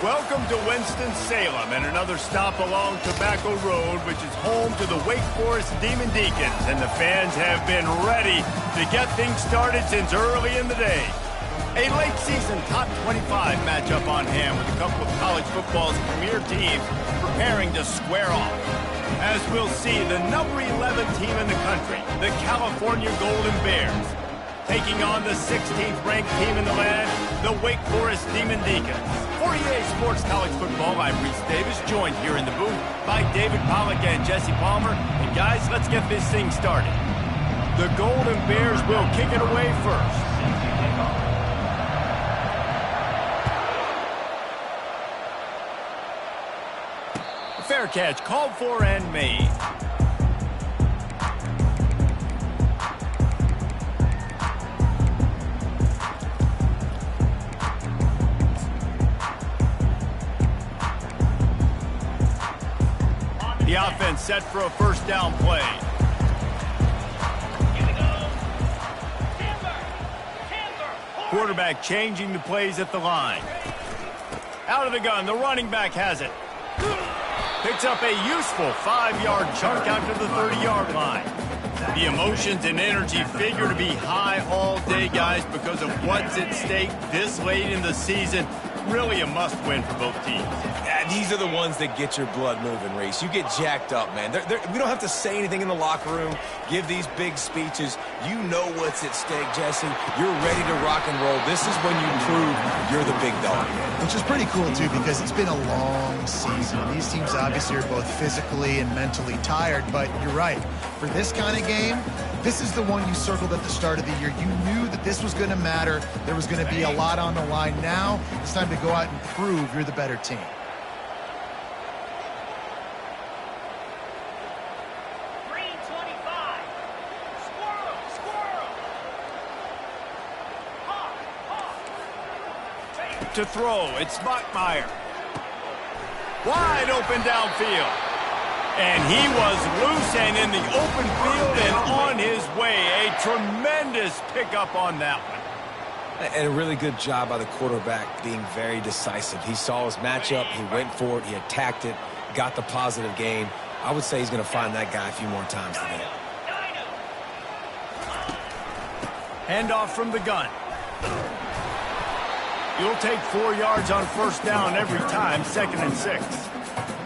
Welcome to Winston-Salem and another stop along Tobacco Road, which is home to the Wake Forest Demon Deacons, and the fans have been ready to get things started since early in the day. A late season top 25 matchup on hand with a couple of college football's premier teams preparing to square off. As we'll see, the number 11 team in the country, the California Golden Bears, taking on the 16th ranked team in the land, the Wake Forest Demon Deacons. For EA Sports College Football, I'm Reese Davis, joined here in the booth by David Pollack and Jesse Palmer. And guys, let's get this thing started. The Golden Bears will kick it away first. A fair catch called for and made. The offense set for a first down play. Quarterback changing the plays at the line. Out of the gun, the running back has it. Picks up a useful 5-yard chunk out to the 30-yard line. The emotions and energy figure to be high all day, guys, because of what's at stake this late in the season. Really a must-win for both teams. Yeah, these are the ones that get your blood moving, Reese. You get jacked up, man. We don't have to say anything in the locker room, give these big speeches. You know what's at stake, Jesse. You're ready to rock and roll. This is when you prove you're the big dog. Which is pretty cool, too, because it's been a long season. These teams obviously are both physically and mentally tired, but you're right. For this kind of game, this is the one you circled at the start of the year. You knew that this was going to matter. There was going to be a lot on the line. Now it's time to go out and prove you're the better team. To throw, it's Bachmeyer. Wide open downfield. And he was loose and in the open field and on his way. A tremendous pickup on that one. And a really good job by the quarterback being very decisive. He saw his matchup, he went for it, he attacked it, got the positive gain. I would say he's going to find that guy a few more times today. Handoff from the gun. You'll take 4 yards on first down every time, 2nd and 6.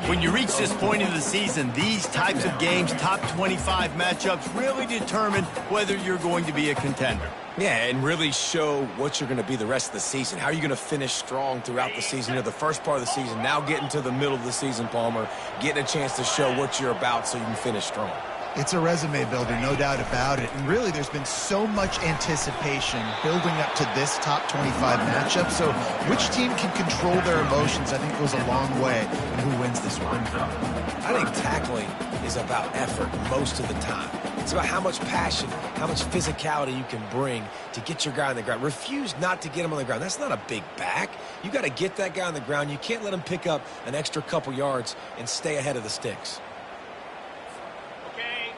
When you reach this point of the season, these types of games, top 25 matchups, really determine whether you're going to be a contender. Yeah, and really show what you're going to be the rest of the season. How are you going to finish strong throughout the season? You know, the first part of the season, now getting to the middle of the season, Palmer, getting a chance to show what you're about so you can finish strong. It's a resume builder, no doubt about it. And really, there's been so much anticipation building up to this top 25 matchup. So which team can control their emotions, I think, goes a long way in who wins this one. I think tackling is about effort most of the time. It's about how much passion, how much physicality you can bring to get your guy on the ground. Refuse not to get him on the ground. That's not a big back. You got to get that guy on the ground. You can't let him pick up an extra couple yards and stay ahead of the sticks.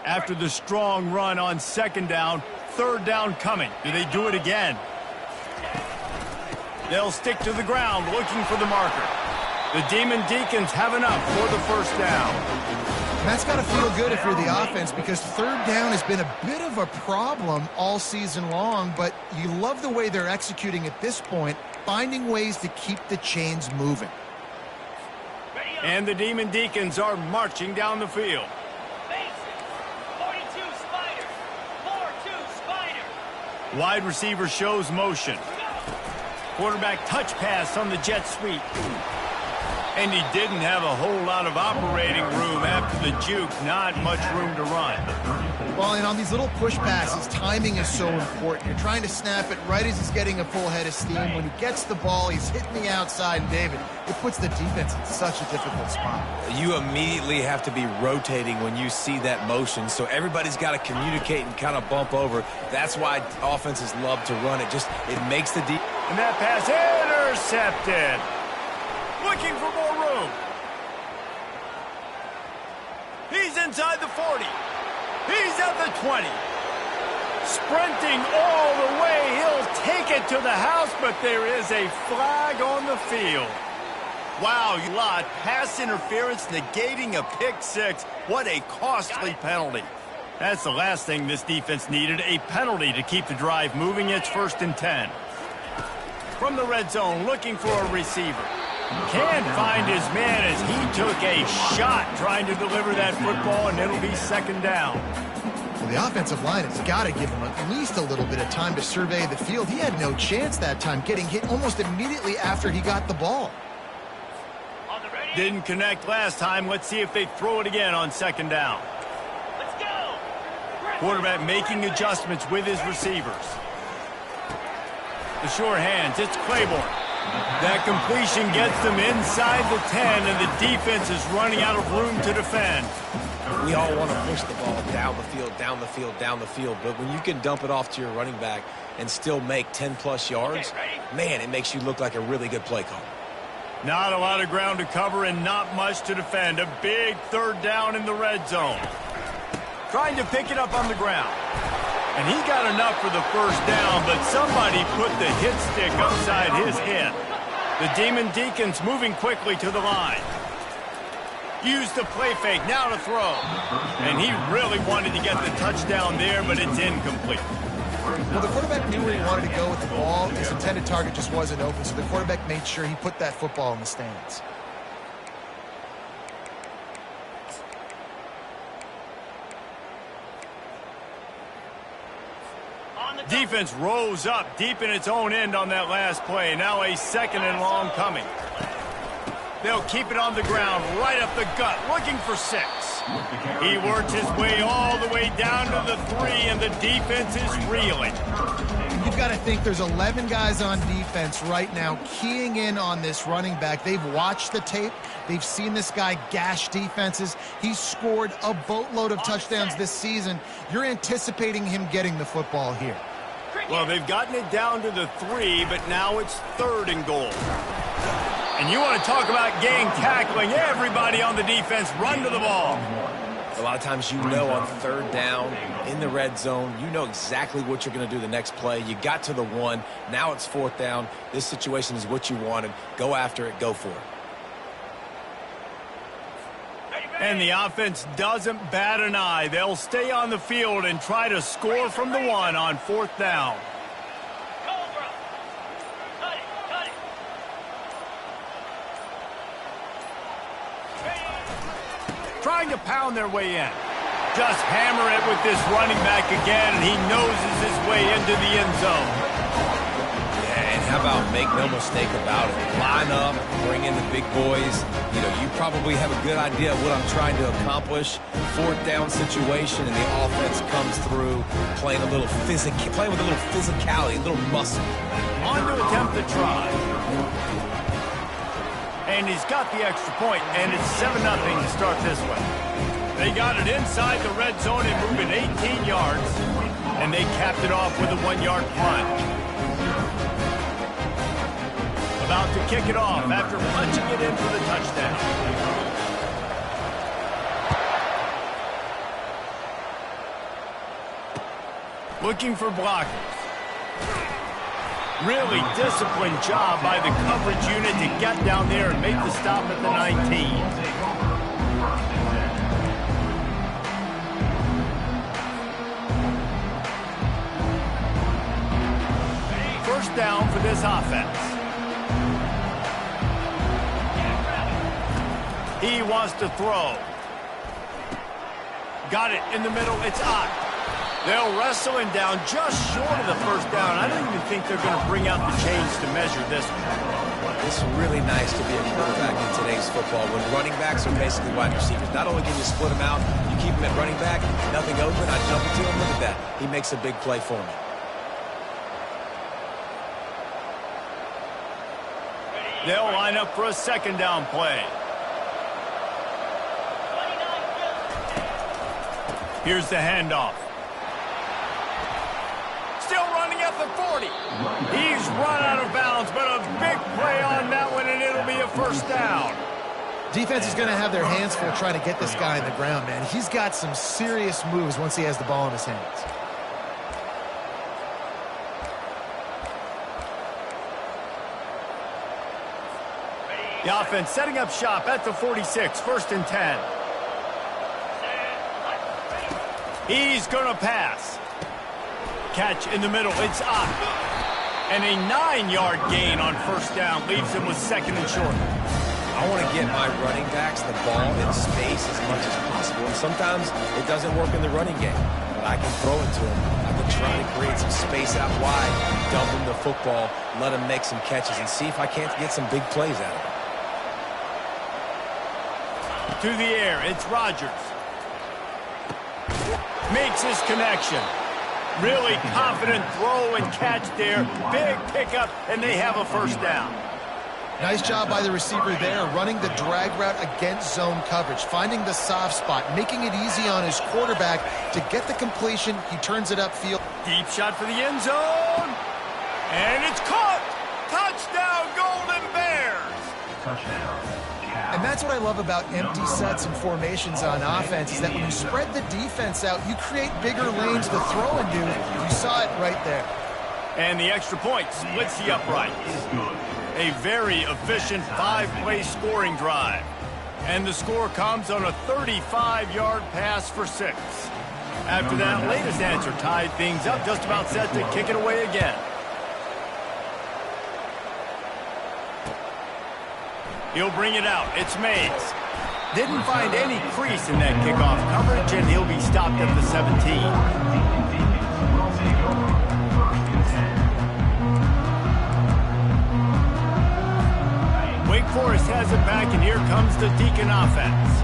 After the strong run on 2nd down, 3rd down coming. Do they do it again? They'll stick to the ground looking for the marker. The Demon Deacons have enough for the first down. And that's got to feel good if you're the offense, because 3rd down has been a bit of a problem all season long, but you love the way they're executing at this point, finding ways to keep the chains moving. And the Demon Deacons are marching down the field. Wide receiver shows motion. Quarterback touch pass on the jet sweep. And he didn't have a whole lot of operating room after the juke. Not much room to run. Well, and on these little push passes, timing is so important. You're trying to snap it right as he's getting a full head of steam. When he gets the ball, he's hitting the outside, and David, it puts the defense in such a difficult spot. You immediately have to be rotating when you see that motion, so everybody's got to communicate and kind of bump over. That's why offenses love to run it. It makes the deep. And that pass intercepted. Looking for more room. He's inside the 40. He's at the 20. Sprinting all the way. He'll take it to the house, but there is a flag on the field. Wow, lot pass interference negating a pick six. What a costly penalty. That's the last thing this defense needed, a penalty to keep the drive moving. It's 1st and 10. From the red zone, looking for a receiver. Can't find his man as he took a shot trying to deliver that football, and it'll be 2nd down. Well, the offensive line has got to give him at least a little bit of time to survey the field. He had no chance that time, getting hit almost immediately after he got the ball. Didn't connect last time. Let's see if they throw it again on 2nd down. Let's go. Quarterback making adjustments with his receivers. The sure hands, it's Claiborne. That completion gets them inside the 10, and the defense is running out of room to defend. We all want to push the ball down the field, down the field, down the field, but when you can dump it off to your running back and still make 10-plus yards, man, it makes you look like a really good play call. Not a lot of ground to cover and not much to defend. A big 3rd down in the red zone. Trying to pick it up on the ground. And he got enough for the 1st down, but somebody put the hit stick upside his head. The Demon Deacons moving quickly to the line. Used the play fake, now to throw. And he really wanted to get the touchdown there, but it's incomplete. Well, the quarterback knew where he wanted to go with the ball. His intended target just wasn't open, so the quarterback made sure he put that football in the stands. Defense rose up deep in its own end on that last play. Now a 2nd and long coming. They'll keep it on the ground, right up the gut, looking for 6. He worked his way all the way down to the 3, and the defense is reeling. You've got to think there's 11 guys on defense right now keying in on this running back. They've watched the tape. They've seen this guy gash defenses. He's scored a boatload of touchdowns this season. You're anticipating him getting the football here. Well, they've gotten it down to the 3, but now it's 3rd and goal. And you want to talk about gang tackling. Everybody on the defense run to the ball. A lot of times you know on 3rd down in the red zone, you know exactly what you're going to do the next play. You got to the 1. Now it's 4th down. This situation is what you wanted. Go after it. Go for it. And the offense doesn't bat an eye. They'll stay on the field and try to score from the 1 on 4th down. Trying to pound their way in. Just hammer it with this running back again, and he noses his way into the end zone. Yeah, and how about make no mistake about it. Line up, bring in the big boys. You know, you probably have a good idea of what I'm trying to accomplish. 4th down situation, and the offense comes through playing with a little physicality, a little muscle. On to attempt the try. And he's got the extra point, and it's 7-0 to start this one. They got it inside the red zone and moving 18 yards, and they capped it off with a 1-yard plunge. About to kick it off after punching it in for the touchdown. Looking for blockers. Really disciplined job by the coverage unit to get down there and make the stop at the 19. First down for this offense. He wants to throw. Got it in the middle. It's Ott. They'll wrestle him down just short of the first down. I don't even think they're going to bring out the chains to measure this one. It's really nice to be a quarterback in today's football when running backs are basically wide receivers. Not only can you split them out, you keep them at running back, nothing open, I jump into him. Look at that. He makes a big play for me. They'll line up for a second down play. Here's the handoff. Still running at the 40. He's run out of bounds, but a big play on that one, and it'll be a first down. Defense is going to have their hands full trying to get this guy in the ground, man. He's got some serious moves once he has the ball in his hands. The offense setting up shop at the 46, 1st and 10. He's going to pass. Catch in the middle, it's up. And a 9-yard gain on first down leaves him with 2nd and short. I want to get my running backs the ball in space as much as possible. And sometimes it doesn't work in the running game. But I can throw it to him. I can try to create some space out wide, dump him the football, let him make some catches, and see if I can't get some big plays out of him. To the air, it's Rodgers. Makes his connection. Really confident throw and catch there. Big pickup, and they have a first down. Nice job by the receiver there, running the drag route against zone coverage, finding the soft spot, making it easy on his quarterback to get the completion. He turns it upfield. Deep shot for the end zone. And it's caught. Touchdown, Golden Bears. Touchdown. And that's what I love about empty sets and formations on offense, is that when you spread the defense out, you create bigger lanes to throw into. You saw it right there. And the extra point splits the uprights. A very efficient 5-play scoring drive. And the score comes on a 35-yard pass for 6. After that latest answer tied things up, just about set to kick it away again. He'll bring it out. It's Mays. Didn't find any crease in that kickoff coverage, and he'll be stopped at the 17. Wake Forest has it back, and here comes the Deacon offense.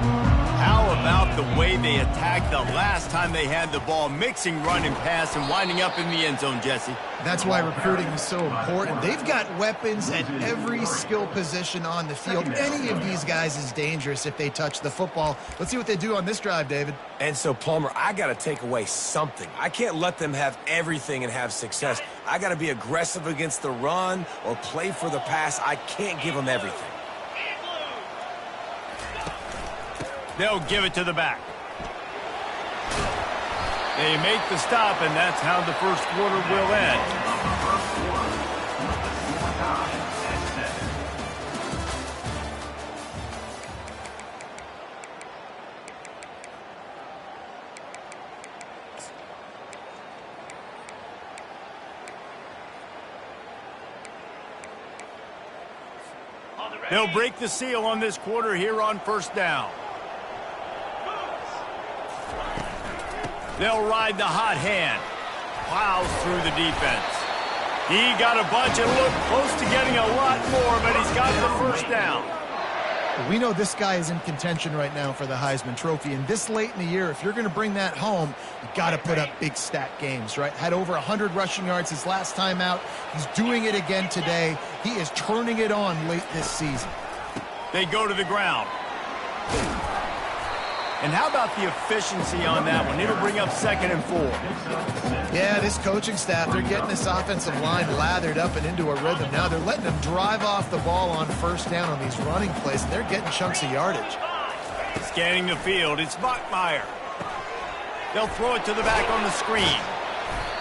How about the way they attacked the last time they had the ball, mixing run and pass and winding up in the end zone, Jesse? That's why recruiting is so important. They've got weapons at every skill position on the field. Any of these guys is dangerous if they touch the football. Let's see what they do on this drive, David. And so, Palmer, I got to take away something. I can't let them have everything and have success. I got to be aggressive against the run or play for the pass. I can't give them everything. They'll give it to the back. They make the stop, and that's how the first quarter will end. They'll break the seal on this quarter here on first down. They'll ride the hot hand. Plows through the defense. He got a bunch and looked close to getting a lot more, but he's got the first down. We know this guy is in contention right now for the Heisman Trophy, and this late in the year, if you're going to bring that home, you got to put up big stat games, right? Had over 100 rushing yards his last time out. He's doing it again today. He is turning it on late this season. They go to the ground. And how about the efficiency on that one? It'll bring up 2nd and 4. Yeah, this coaching staff, they're getting this offensive line lathered up and into a rhythm. Now they're letting them drive off the ball on first down on these running plays, and they're getting chunks of yardage. Scanning the field, it's Bachmeier. They'll throw it to the back on the screen.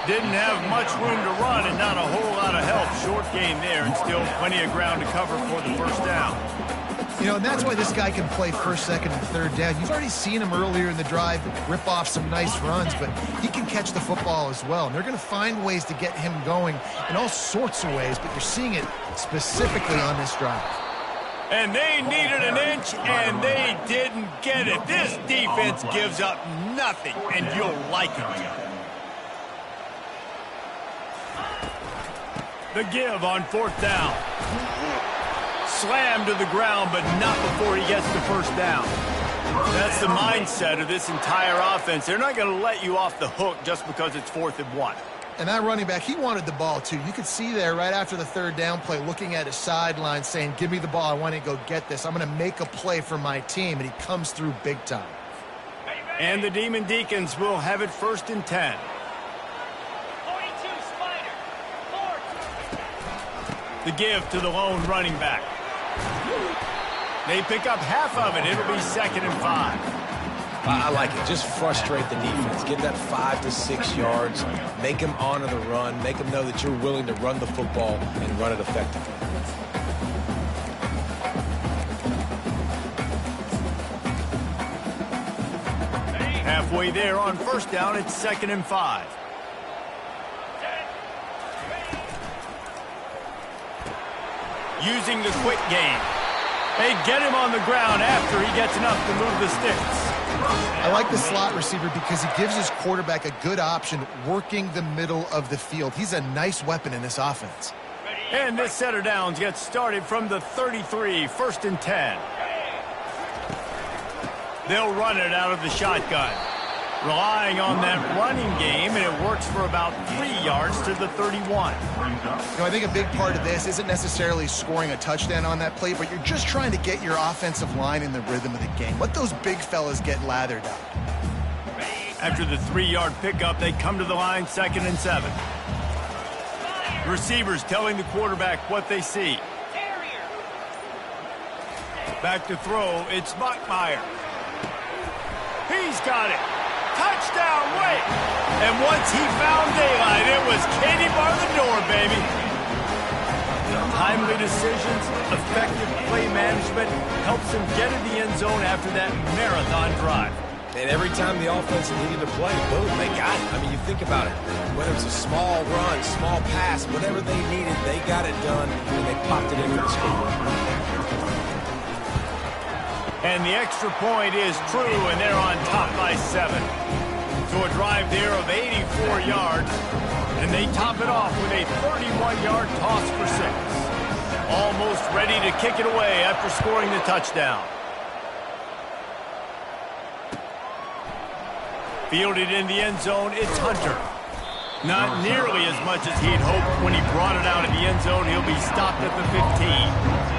Didn't have much room to run and not a whole lot of help. Short game there, and still plenty of ground to cover for the first down. You know, and that's why this guy can play first, second, and third down. You've already seen him earlier in the drive rip off some nice runs, but he can catch the football as well. And they're going to find ways to get him going in all sorts of ways, but you're seeing it specifically on this drive. And they needed an inch, and they didn't get it. This defense gives up nothing, and you'll like it. The give on 4th down. Slammed to the ground, but not before he gets the first down. That's the mindset of this entire offense. They're not going to let you off the hook just because it's 4th and 1. And that running back, he wanted the ball, too. You could see there right after the 3rd down play, looking at his sideline, saying, give me the ball. I want to go get this. I'm going to make a play for my team. And he comes through big time. And the Demon Deacons will have it 1st and 10. The give to the lone running back. They pick up half of it. It'll be 2nd and 5. I like it. Just frustrate the defense. Give that 5 to 6 yards. Make them honor the run. Make them know that you're willing to run the football and run it effectively. Halfway there on 1st down, it's 2nd and 5. Using the quick game. They get him on the ground after he gets enough to move the sticks. I like the slot receiver because he gives his quarterback a good option working the middle of the field. He's a nice weapon in this offense. And this set of downs gets started from the 33, 1st and 10. They'll run it out of the shotgun. Relying on that running game, and it works for about 3 yards to the 31. I think a big part of this isn't necessarily scoring a touchdown on that play, but you're just trying to get your offensive line in the rhythm of the game. Let those big fellas get lathered up. After the 3-yard pickup, they come to the line 2nd and 7. Receivers telling the quarterback what they see. Back to throw, it's Bachmeier. He's got it. Touchdown, wait! And once he found daylight, it was Katie bar the door, baby. Timely decisions, effective play management helps him get in the end zone after that marathon drive. And every time the offense needed to play, boom, they got it. I mean, you think about it. Whether it's a small run, small pass, whatever they needed, they got it done, and they popped it into the score. And the extra point is true, and they're on top by 7. So a drive there of 84 yards, and they top it off with a 31-yard toss for 6. Almost ready to kick it away after scoring the touchdown. Fielded in the end zone, it's Hunter. Not nearly as much as he'd hoped when he brought it out of the end zone. He'll be stopped at the 15.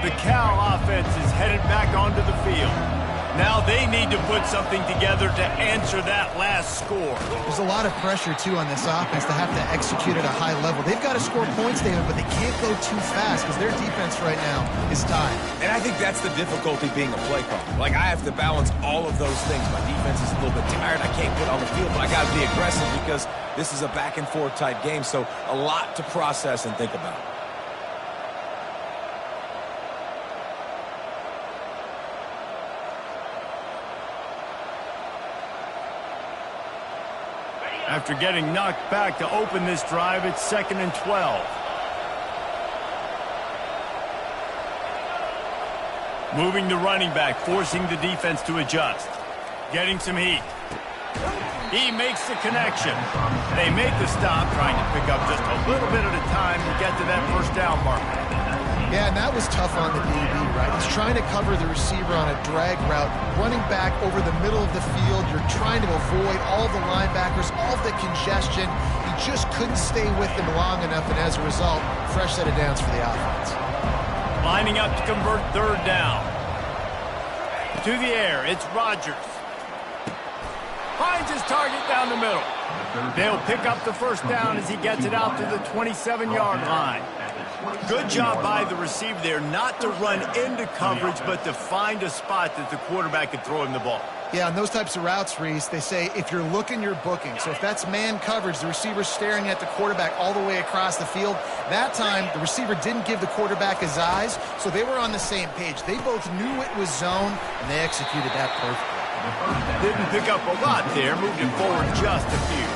The Cal offense is headed back onto the field. Now they need to put something together to answer that last score. There's a lot of pressure, too, on this offense to have to execute at a high level. They've got to score points, David, but they can't go too fast because their defense right now is tied. And I think that's the difficulty being a play caller. Like, I have to balance all of those things. My defense is a little bit tired. I can't get on the field, but I got to be aggressive because this is a back-and-forth type game, so a lot to process and think about. After getting knocked back to open this drive, it's 2nd and 12. Moving the running back, forcing the defense to adjust. Getting some heat. He makes the connection. They make the stop, trying to pick up just a little bit at a time to get to that 1st down marker. Yeah, and that was tough on the DB, right? He's trying to cover the receiver on a drag route, running back over the middle of the field. You're trying to avoid all the linebackers, all the congestion. He just couldn't stay with them long enough, and as a result, fresh set of downs for the offense. Lining up to convert 3rd down. To the air, it's Rodgers. Finds his target down the middle. They'll pick up the 1st down as he gets it out to the 27-yard line. Good job by the receiver there not to run into coverage, but to find a spot that the quarterback can throw him the ball. Yeah, on those types of routes, Reese, they say if you're looking, you're booking. So if that's man coverage, the receiver's staring at the quarterback all the way across the field. That time, the receiver didn't give the quarterback his eyes, so they were on the same page. They both knew it was zone, and they executed that perfectly. Didn't pick up a lot there, moved it forward just a few.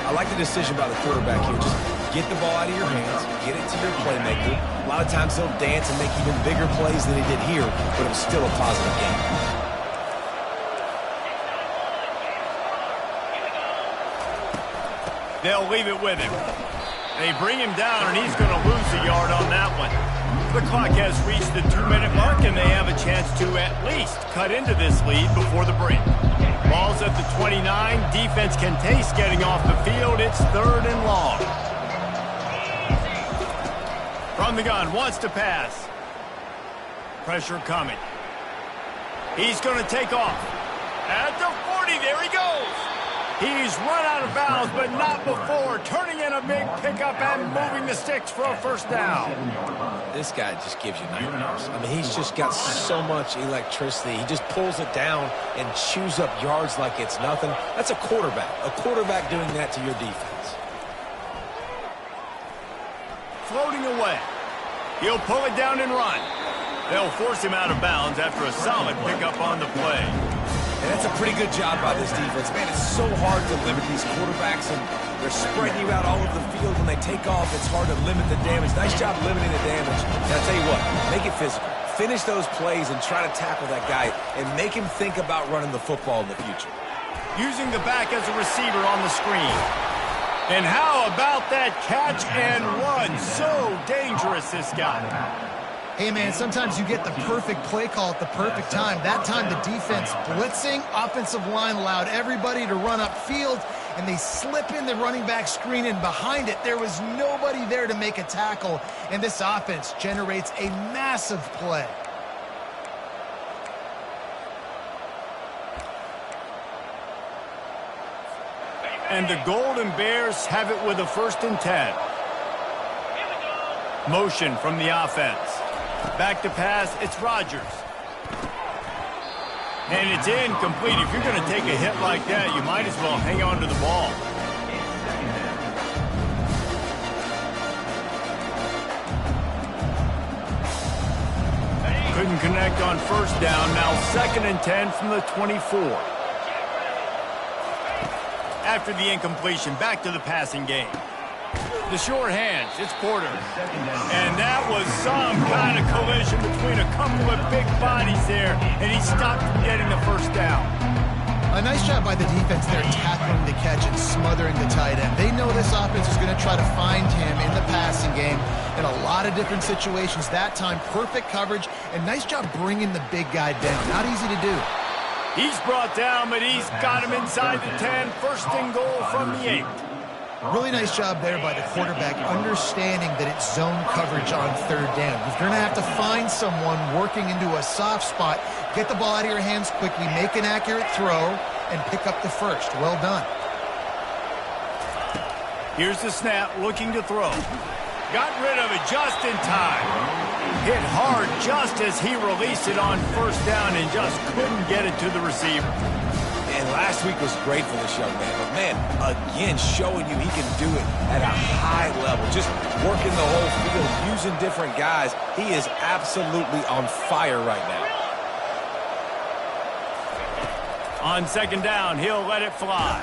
I like the decision by the quarterback here. Just get the ball out of your hands, get it to their playmaker. A lot of times they'll dance and make even bigger plays than he did here, but it was still a positive game. They'll leave it with him. They bring him down, and he's going to lose a yard on that one. The clock has reached the 2-minute mark, and they have a chance to at least cut into this lead before the break. Ball's at the 29. Defense can taste getting off the field. It's 3rd and long. From the gun, wants to pass. Pressure coming. He's going to take off. At the 40, there he goes. He's run out of bounds, but not before. Turning in a big pickup and moving the sticks for a first down. This guy just gives you nightmares. I mean, he's just got so much electricity. He just pulls it down and chews up yards like it's nothing. That's a quarterback. A quarterback doing that to your defense. Floating away. He'll pull it down and run. They'll force him out of bounds after a solid pickup on the play. And that's a pretty good job by this defense. Man, it's so hard to limit these quarterbacks, and they're spreading you out all over the field. When they take off, it's hard to limit the damage. Nice job limiting the damage. And I'll tell you what, make it physical. Finish those plays and try to tackle that guy and make him think about running the football in the future. Using the back as a receiver on the screen. And how about that catch and run? So dangerous, this guy. Hey, man, sometimes you get the perfect play call at the perfect time. That time the defense blitzing, offensive line allowed everybody to run upfield, and they slip in the running back screen, and behind it there was nobody there to make a tackle, and this offense generates a massive play. And the Golden Bears have it with a 1st and 10. Motion from the offense. Back to pass, it's Rodgers. And it's incomplete. If you're going to take a hit like that, you might as well hang on to the ball. Couldn't connect on 1st down. Now 2nd and 10 from the 24. After the incompletion, back to the passing game. The short hands, it's Porter. And that was some kind of collision between a couple of big bodies there, and he stopped from getting the 1st down. A nice job by the defense there, tackling the catch and smothering the tight end. They know this offense is going to try to find him in the passing game in a lot of different situations. That time, perfect coverage, and nice job bringing the big guy down. Not easy to do. He's brought down, but he's got him inside the 10. 1st and goal from the 8. Really nice job there by the quarterback, understanding that it's zone coverage on 3rd down. You're going to have to find someone working into a soft spot, get the ball out of your hands quickly, make an accurate throw, and pick up the 1st. Well done. Here's the snap, looking to throw. Got rid of it just in time. Hit hard just as he released it on 1st down and just couldn't get it to the receiver. And last week was great for this young man. But, man, again, showing you he can do it at a high level. Just working the whole field, using different guys. He is absolutely on fire right now. On 2nd down, he'll let it fly.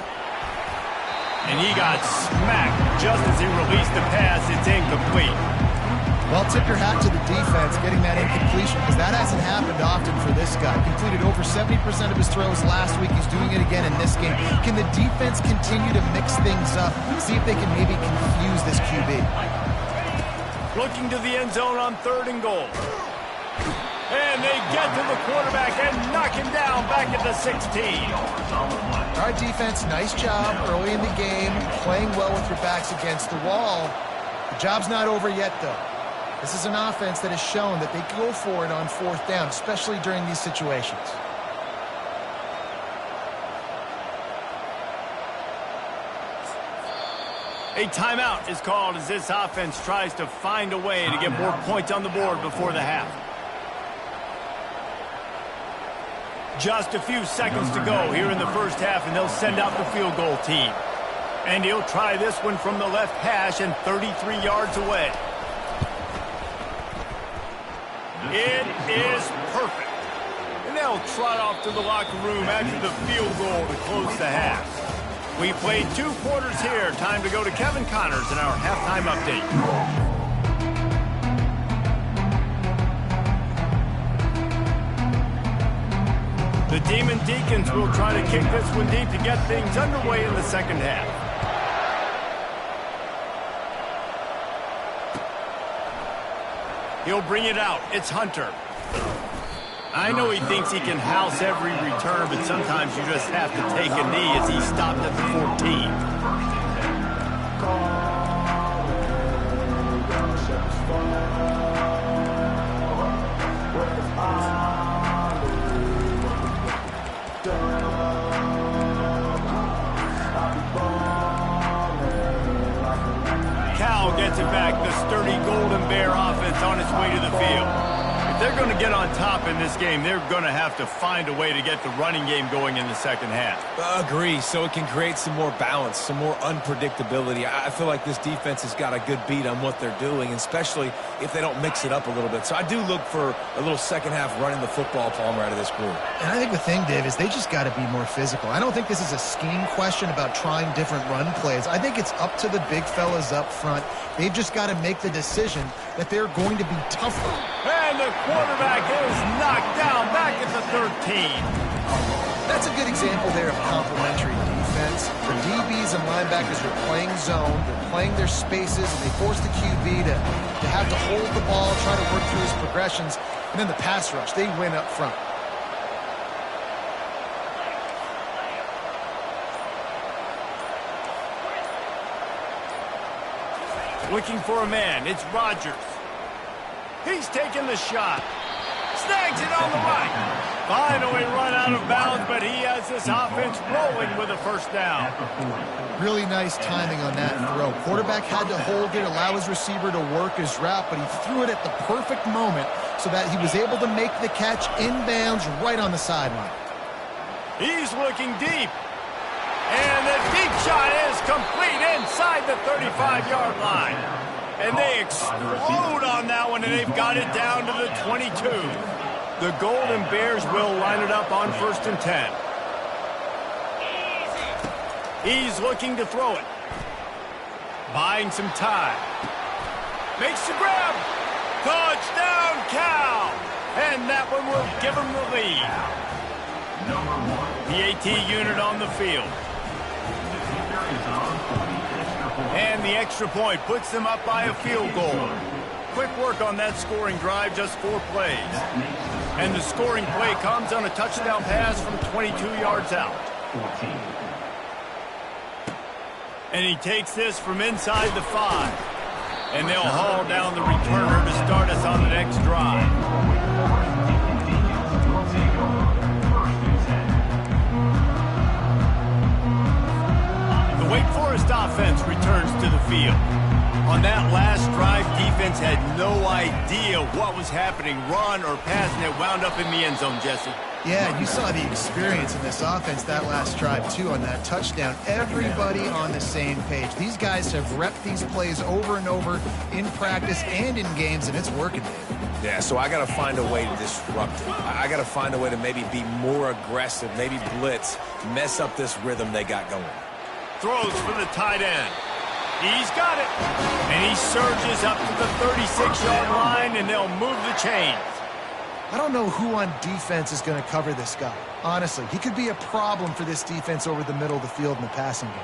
And he got smacked just as he released the pass. It's incomplete. Well, tip your hat to the defense getting that incompletion, because that hasn't happened often for this guy. Completed over 70% of his throws last week. He's doing it again in this game. Can the defense continue to mix things up? See if they can maybe confuse this QB. Looking to the end zone on 3rd and goal. And they get to the quarterback and knock him down back at the 16. All right, defense, nice job early in the game, playing well with your backs against the wall. The job's not over yet, though. This is an offense that has shown that they go for it on 4th down, especially during these situations. A timeout is called as this offense tries to find a way to get more points on the board before the half. Just a few seconds to go here in the 1st half, and they'll send out the field goal team. And he'll try this one from the left hash and 33 yards away. It is perfect. And they'll trot off to the locker room after the field goal to close the half. We played 2 quarters here. Time to go to Kevin Connors in our halftime update. Deacons will try to kick this one deep to get things underway in the second half. He'll bring it out. It's Hunter. I know he thinks he can house every return, but sometimes you just have to take a knee as he stopped at the 14. Cal gets it back. The sturdy Golden Bear offense on its way to the field. If they're going to get on top in this game, they're going to have to find a way to get the running game going in the second half. Agree, so it can create some more balance, some more unpredictability. I feel like this defense has got a good beat on what they're doing, especially if they don't mix it up a little bit. So I do look for a little second half running the football, Palmer, out of this group. And I think the thing, Dave, is they just got to be more physical. I don't think this is a scheme question about trying different run plays. I think it's up to the big fellas up front. They've just got to make the decision that they're going to be tougher. And the quarterback is knocked down back at the 13. That's a good example there of complementary defense. The DBs and linebackers are playing zone, they're playing their spaces, and they force the QB to have to hold the ball, try to work through his progressions, and then the pass rush, they win up front. Looking for a man, it's Rodgers. He's taking the shot. Snags it on the right. Finally run out of bounds, but he has this offense rolling with a first down. Really nice timing on that throw. Quarterback had to hold it, allow his receiver to work his route, but he threw it at the perfect moment so that he was able to make the catch inbounds right on the sideline. He's looking deep. And the deep shot is complete inside the 35-yard line. And they explode on that one, and they've got it down to the 22. The Golden Bears will line it up on 1st and 10. He's looking to throw it. Buying some time. Makes the grab. Touchdown, Cal. And that one will give him the lead. The AT unit on the field. And the extra point puts them up by a field goal. Quick work on that scoring drive, just 4 plays. And the scoring play comes on a touchdown pass from 22 yards out. And he takes this from inside the 5. And they'll haul down the returner to start us on the next drive. Wake Forest offense returns to the field. On that last drive, defense had no idea what was happening, run or pass, and it wound up in the end zone, Jesse. Yeah, you saw the experience in this offense that last drive, too, on that touchdown. Everybody on the same page. These guys have repped these plays over and over in practice and in games, and it's working, Dave. Yeah, so I got to find a way to disrupt it. I got to find a way to maybe be more aggressive, maybe blitz, mess up this rhythm they got going. Throws for the tight end. He's got it. And he surges up to the 36-yard line, and they'll move the chains. I don't know who on defense is going to cover this guy. Honestly, he could be a problem for this defense over the middle of the field in the passing game.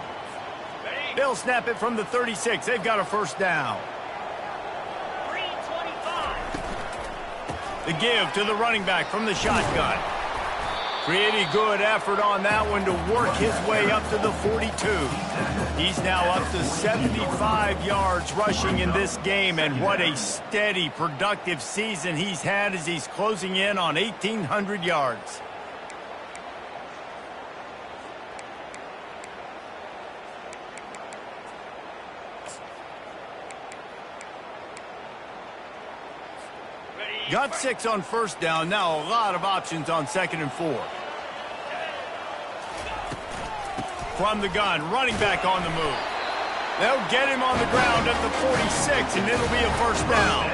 They'll snap it from the 36. They've got a first down. 325. The give to the running back from the shotgun. Pretty good effort on that one to work his way up to the 42. He's now up to 75 yards rushing in this game, and what a steady, productive season he's had as he's closing in on 1,800 yards. Got 6 on first down. Now a lot of options on 2nd and 4. From the gun, running back on the move. They'll get him on the ground at the 46, and it'll be a first down.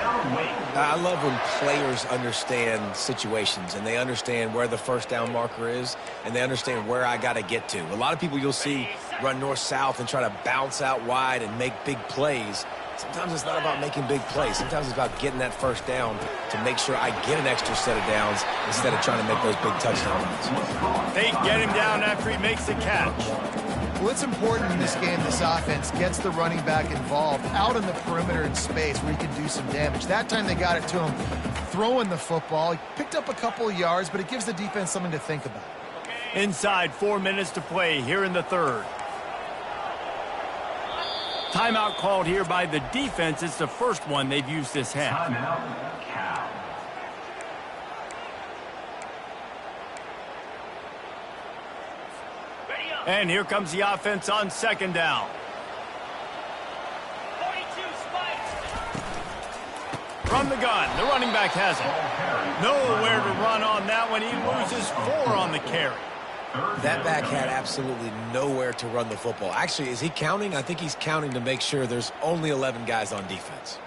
I love when players understand situations, and they understand where the first down marker is, and they understand where I got to get to. A lot of people you'll see run north-south and try to bounce out wide and make big plays. Sometimes it's not about making big plays. Sometimes it's about getting that first down to make sure I get an extra set of downs instead of trying to make those big touchdown runs. They get him down after he makes the catch. Well, it's important in this game this offense gets the running back involved out in the perimeter in space where he can do some damage. That time they got it to him throwing the football. He picked up a couple of yards, but it gives the defense something to think about. Inside 4 minutes to play here in the third. Timeout called here by the defense. It's the first one they've used this half. Timeout, Cal. And here comes the offense on second down. 42 spikes. From the gun, the running back has it. Nowhere to run on that one. He loses 4 on the carry. That back had absolutely nowhere to run the football. Actually, is he counting? I think he's counting to make sure there's only 11 guys on defense.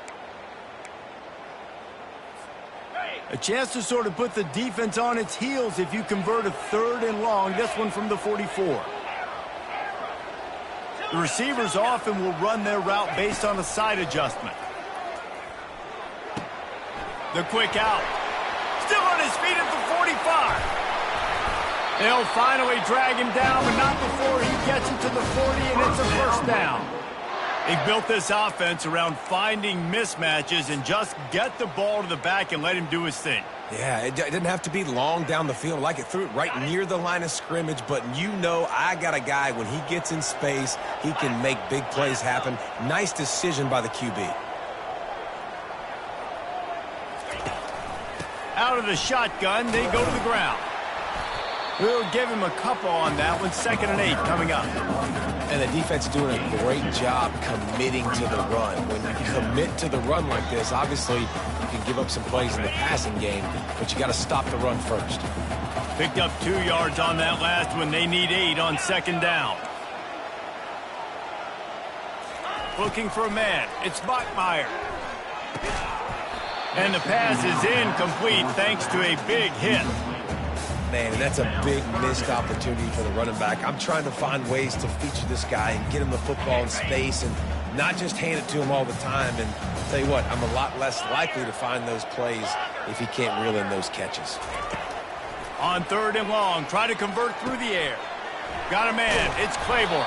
A chance to sort of put the defense on its heels if you convert a 3rd and long. This one from the 44. The receivers often will run their route based on a side adjustment. The quick out. Still on his feet at the 45. They'll finally drag him down, but not before he gets into the 40, and it's a first down. They built this offense around finding mismatches and just get the ball to the back and let him do his thing. Yeah, it didn't have to be long down the field. Like it threw it right near the line of scrimmage, but you know I got a guy, when he gets in space, he can make big plays happen. Nice decision by the QB. Out of the shotgun, they go to the ground. We'll give him a couple on that one. 2nd and 8 coming up. And the defense doing a great job committing to the run. When you commit to the run like this, obviously you can give up some plays in the passing game, but you got to stop the run first. Picked up 2 yards on that last one. They need 8 on 2nd down. Looking for a man. It's Bachmeier. And the pass is incomplete thanks to a big hit. Man, and that's a big missed opportunity for the running back. I'm trying to find ways to feature this guy and get him the football in space and not just hand it to him all the time. And I'll tell you what, I'm a lot less likely to find those plays if he can't reel in those catches. On 3rd and long, try to convert through the air. Got a man. It's Claiborne.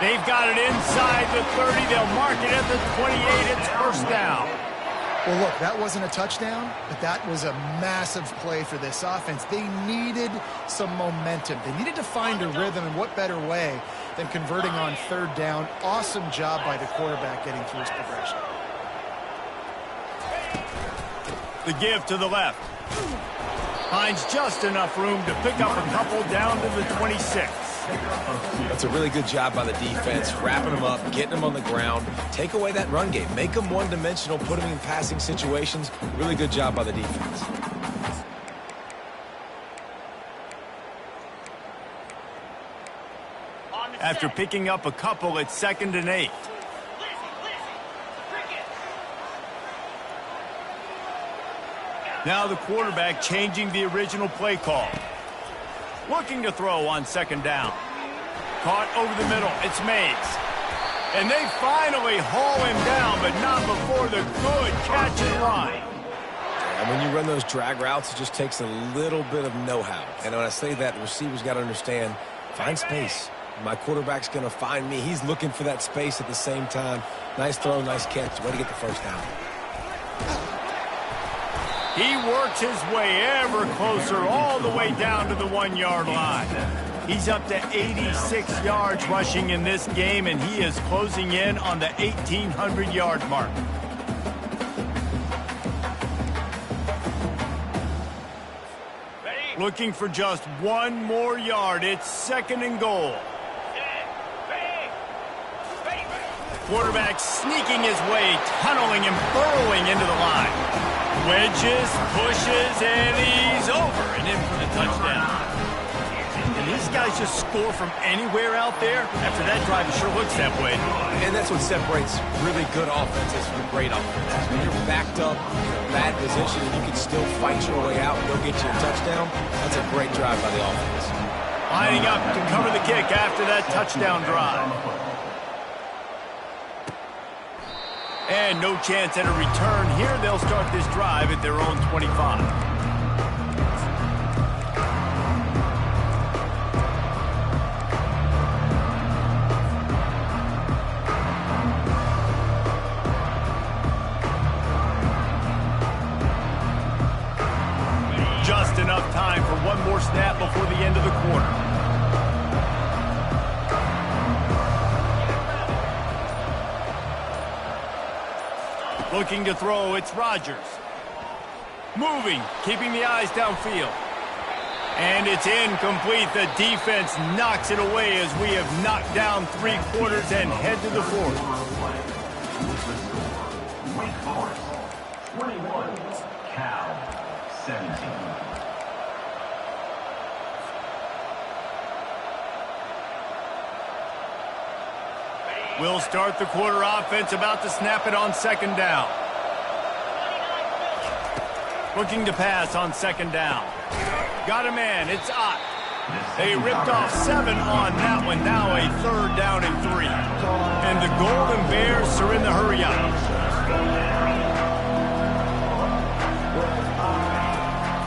They've got it inside the 30. They'll mark it at the 28. It's first down. Well, look, that wasn't a touchdown, but that was a massive play for this offense. They needed some momentum. They needed to find a rhythm, and what better way than converting on 3rd down. Awesome job by the quarterback getting through his progression. The give to the left. Finds just enough room to pick up a couple down to the 26. That's a really good job by the defense, wrapping them up, getting them on the ground. Take away that run game. Make them one-dimensional, put them in passing situations. Really good job by the defense. After picking up a couple, it's 2nd and 8. Now the quarterback changing the original play call. Looking to throw on 2nd down. Caught over the middle. It's Mays. And they finally haul him down, but not before the good catch and run. And when you run those drag routes, it just takes a little bit of know-how. And when I say that, the receiver's got to understand, find space. My quarterback's going to find me. He's looking for that space at the same time. Nice throw, nice catch. Way to get the first down. He works his way ever closer all the way down to the 1-yard line. He's up to 86 yards rushing in this game, and he is closing in on the 1,800-yard mark. Looking for just 1 more yard. It's 2nd and goal. Quarterback sneaking his way, tunneling and burrowing into the line. Wedges, pushes, and he's over and in for the touchdown. And these guys just score from anywhere out there. After that drive, it sure looks that way. And that's what separates really good offenses from great offenses. When you're backed up in a bad position and you can still fight your way out and go get you a touchdown, that's a great drive by the offense. Lining up to cover the kick after that touchdown drive. And no chance at a return here. They'll start this drive at their own 25. Just enough time for one more snap before the end of the quarter. Looking to throw, it's Rodgers. Moving, keeping the eyes downfield. And it's incomplete. The defense knocks it away as we have knocked down 3 quarters and head to the 4th. Wake Forest, 21, Cal, 17. We'll start the quarter offense, about to snap it on 2nd down. Looking to pass on 2nd down. Got a man, it's Ott. They ripped off 7 on that one, now a 3rd down and 3. And the Golden Bears are in the hurry-up.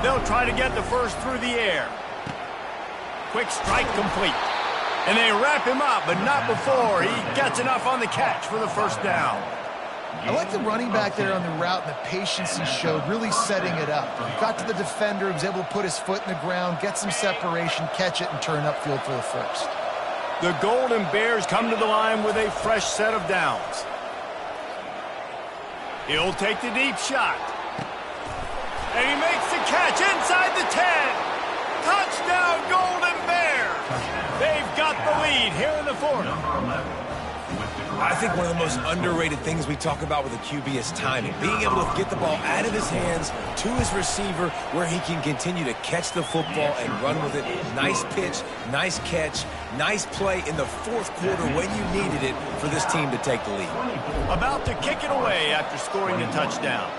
They'll try to get the first through the air. Quick strike complete. And they wrap him up, but not before he gets enough on the catch for the 1st down. I like the running back there on the route and the patience he showed, really setting it up. He got to the defender, he was able to put his foot in the ground, get some separation, catch it, and turn upfield for the 1st. The Golden Bears come to the line with a fresh set of downs. He'll take the deep shot. And he makes the catch inside the 10. Touchdown, Golden Bears! They've got the lead here in the 4th. I think one of the most underrated things we talk about with a QB is timing. Being able to get the ball out of his hands to his receiver where he can continue to catch the football and run with it. Nice pitch, nice catch, nice play in the 4th quarter when you needed it for this team to take the lead. About to kick it away after scoring the touchdown.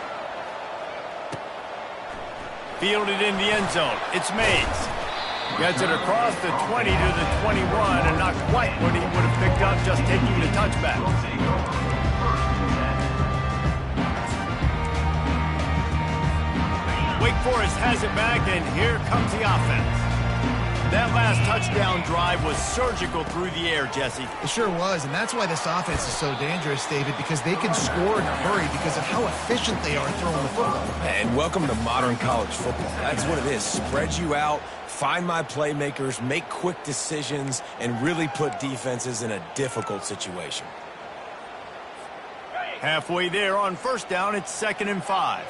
Fielded in the end zone. It's Mays. Gets it across the 20 to the 21 and not quite what he would have picked up just taking the touchback. Wake Forest has it back, and here comes the offense. That last touchdown drive was surgical through the air, Jesse. It sure was, and that's why this offense is so dangerous, David, because they can score in a hurry because of how efficient they are throwing the football. And welcome to modern college football. That's what it is. Spread you out, find my playmakers, make quick decisions, and really put defenses in a difficult situation. Halfway there on 1st down, it's 2nd and 5.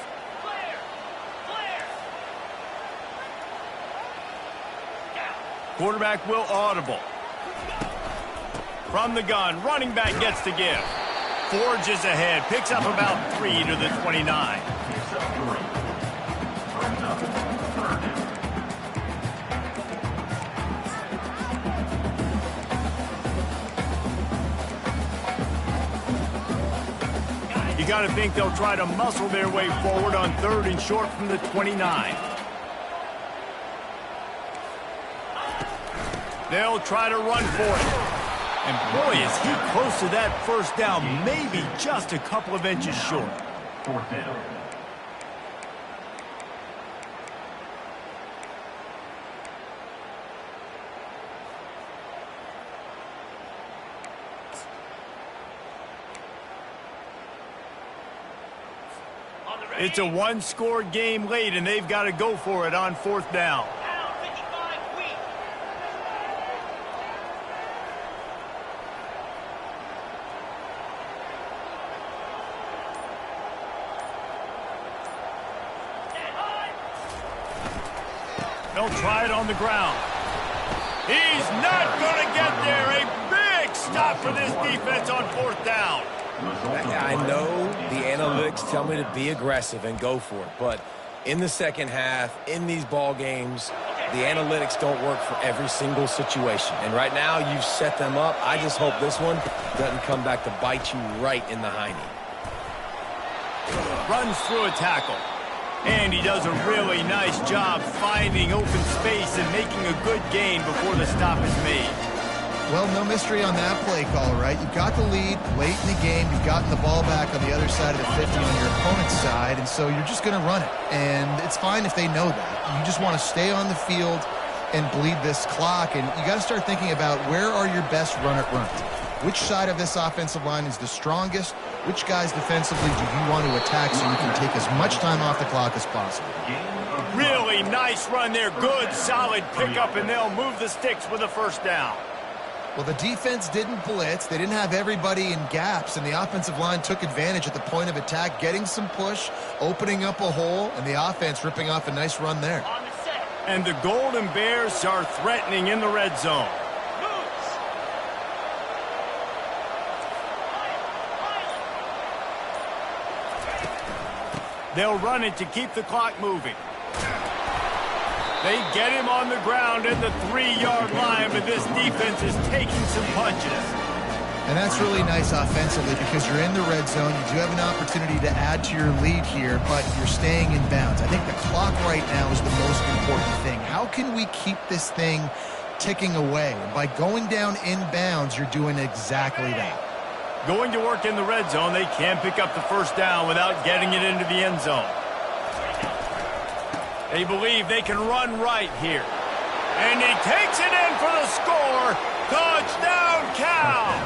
Quarterback will audible. From the gun, running back gets to give. Forges ahead, picks up about 3 to the 29. You got to think they'll try to muscle their way forward on 3rd and short from the 29. They'll try to run for it. And boy, is he close to that 1st down, maybe just a couple of inches short. 4th down. It's a 1-score game late, and they've got to go for it on 4th down. They'll try it on the ground. He's not going to get there. A big stop for this defense on 4th down. I know the analytics tell me to be aggressive and go for it, but in the 2nd half, in these ball games, the analytics don't work for every single situation. And right now, you've set them up. I just hope this one doesn't come back to bite you right in the hiney. Runs through a tackle. And he does a really nice job finding open space and making a good gain before the stop is made. Well, no mystery on that play call, right? You got the lead late in the game. You've gotten the ball back on the other side of the 50 on your opponent's side, and so you're just going to run it. And it's fine if they know that. You just want to stay on the field and bleed this clock, and you got to start thinking about where are your best run-it-runs. Which side of this offensive line is the strongest? Which guys defensively do you want to attack so you can take as much time off the clock as possible? Really nice run there. Good, solid pickup, and they'll move the sticks with a first down. Well, the defense didn't blitz. They didn't have everybody in gaps, and the offensive line took advantage at the point of attack, getting some push, opening up a hole, and the offense ripping off a nice run there. And the Golden Bears are threatening in the red zone. They'll run it to keep the clock moving. They get him on the ground at the 3-yard line, but this defense is taking some punches. And that's really nice offensively because you're in the red zone. You do have an opportunity to add to your lead here, but you're staying in bounds. I think the clock right now is the most important thing. How can we keep this thing ticking away? And by going down in bounds, you're doing exactly that. Going to work in the red zone, they can't pick up the first down without getting it into the end zone. They believe they can run right here. And he takes it in for the score. Touchdown, Cal!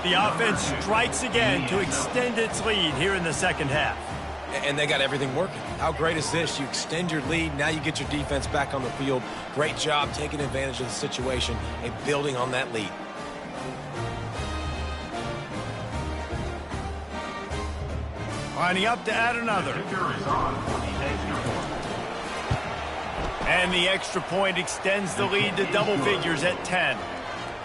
The offense strikes again to extend its lead here in the second half. And they got everything working. How great is this? You extend your lead. Now you get your defense back on the field. Great job taking advantage of the situation and building on that lead. Lining up to add another. And the extra point extends the lead to double figures at 10.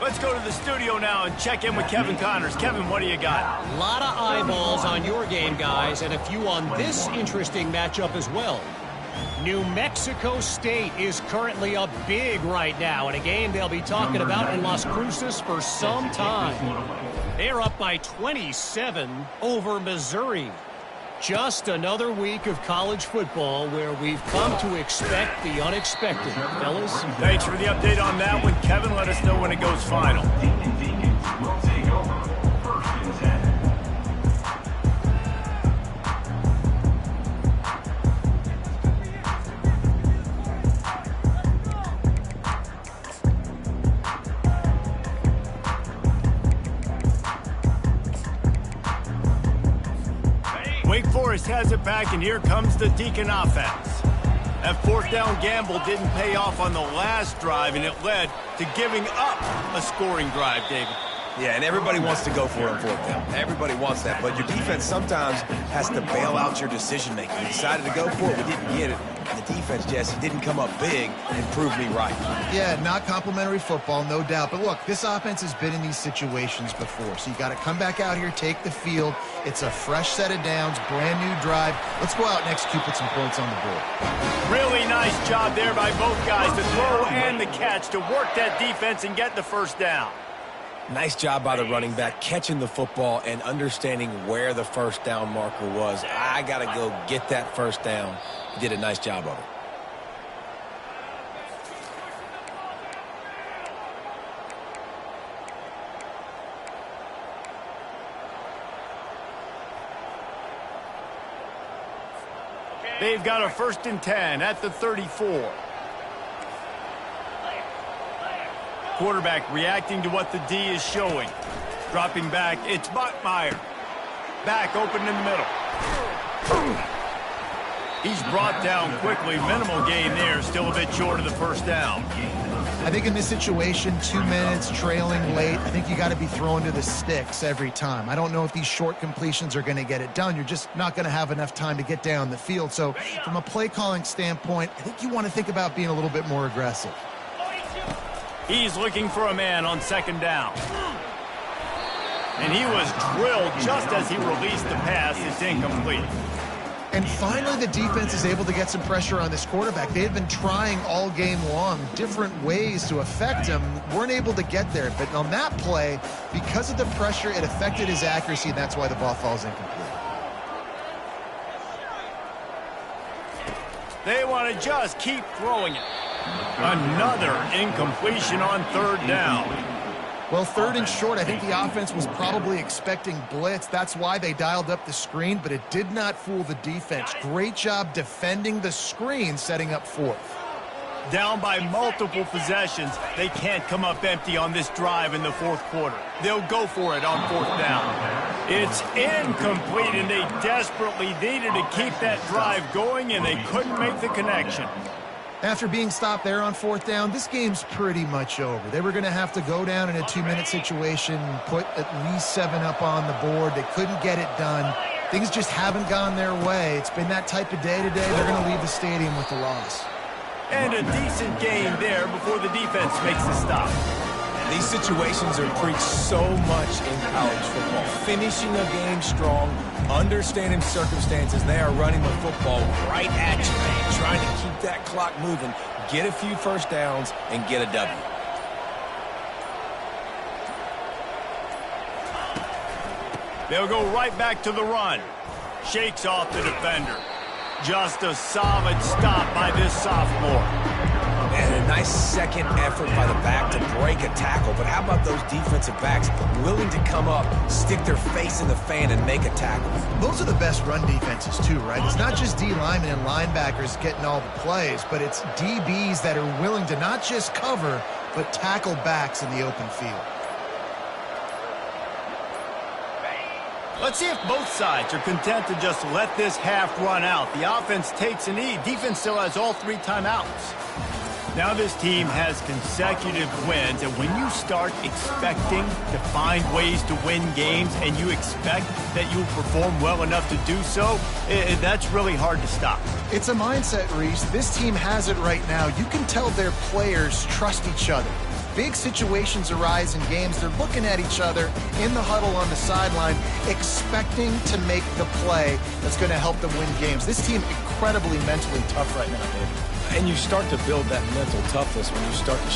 Let's go to the studio now and check in with Kevin Connors. Kevin, what do you got? A lot of eyeballs on your game, guys, and a few on this interesting matchup as well. New Mexico State is currently up big right now in a game they'll be talking about in Las Cruces for some time. They're up by 27 over Missouri. Just another week of college football where we've come to expect the unexpected, fellas. Thanks for the update on that one, Kevin. Let us know when it goes final. Will take over. First and 10. Wake Forest has it back, and here comes the Deacon offense. That fourth down gamble didn't pay off on the last drive, and it led to giving up a scoring drive, David. Yeah, and everybody wants to go for it on fourth down. Everybody wants that, but your defense sometimes has to bail out your decision-making. You decided to go for it, we didn't get it. And the defense, Jesse, didn't come up big and prove me right. Yeah, not complimentary football, no doubt. But look, this offense has been in these situations before. So you got to come back out here, take the field. It's a fresh set of downs, brand new drive. Let's go out and execute, put some points on the board. Really nice job there by both guys, the throw and the catch, to work that defense and get the first down. Nice job by the running back, catching the football and understanding where the first down marker was. I got to go get that first down. He did a nice job of it. They've got a 1st and 10 at the 34. Quarterback reacting to what the D is showing. Dropping back, it's Buckmeyer. Back open in the middle. He's brought down quickly. Minimal gain there, still a bit short of the first down. I think in this situation, 2 minutes, trailing late, I think you got to be throwing to the sticks every time. I don't know if these short completions are going to get it done. You're just not going to have enough time to get down the field. So from a play calling standpoint, I think you want to think about being a little bit more aggressive. He's looking for a man on 2nd down. And he was drilled just as he released the pass. It's incomplete. And finally, the defense is able to get some pressure on this quarterback. They had been trying all game long different ways to affect him. Weren't able to get there. But on that play, because of the pressure, it affected his accuracy, and that's why the ball falls incomplete. They want to just keep throwing it. Another incompletion on third down. Well, third and short, I think the offense was probably expecting blitz. That's why they dialed up the screen, but it did not fool the defense. Great job defending the screen, setting up fourth. Down by multiple possessions, they can't come up empty on this drive in the fourth quarter. They'll go for it on fourth down. It's incomplete, and they desperately needed to keep that drive going, and they couldn't make the connection. After being stopped there on fourth down, this game's pretty much over. They were going to have to go down in a 2-minute situation, put at least 7 up on the board. They couldn't get it done. Things just haven't gone their way. It's been that type of day today. They're going to leave the stadium with the loss. And a decent gain there before the defense makes the stop. These situations are preached so much in college football. Finishing a game strong, understanding circumstances. They are running the football right at you, man, trying to keep that clock moving, get a few first downs, and get a W. They'll go right back to the run. Shakes off the defender. Just a solid stop by this sophomore. And a nice second effort by the back to break a tackle. But how about those defensive backs willing to come up, stick their face in the fan, and make a tackle? Those are the best run defenses, too, right? It's not just D linemen and linebackers getting all the plays, but it's DBs that are willing to not just cover, but tackle backs in the open field. Let's see if both sides are content to just let this half run out. The offense takes a knee. Defense still has all 3 timeouts. Now this team has consecutive wins, and when you start expecting to find ways to win games and you expect that you'll perform well enough to do so, that's really hard to stop. It's a mindset, Reese. This team has it right now. You can tell their players trust each other. Big situations arise in games. They're looking at each other in the huddle on the sideline, expecting to make the play that's going to help them win games. This team incredibly mentally tough right now, David. And you start to build that mental toughness when you start to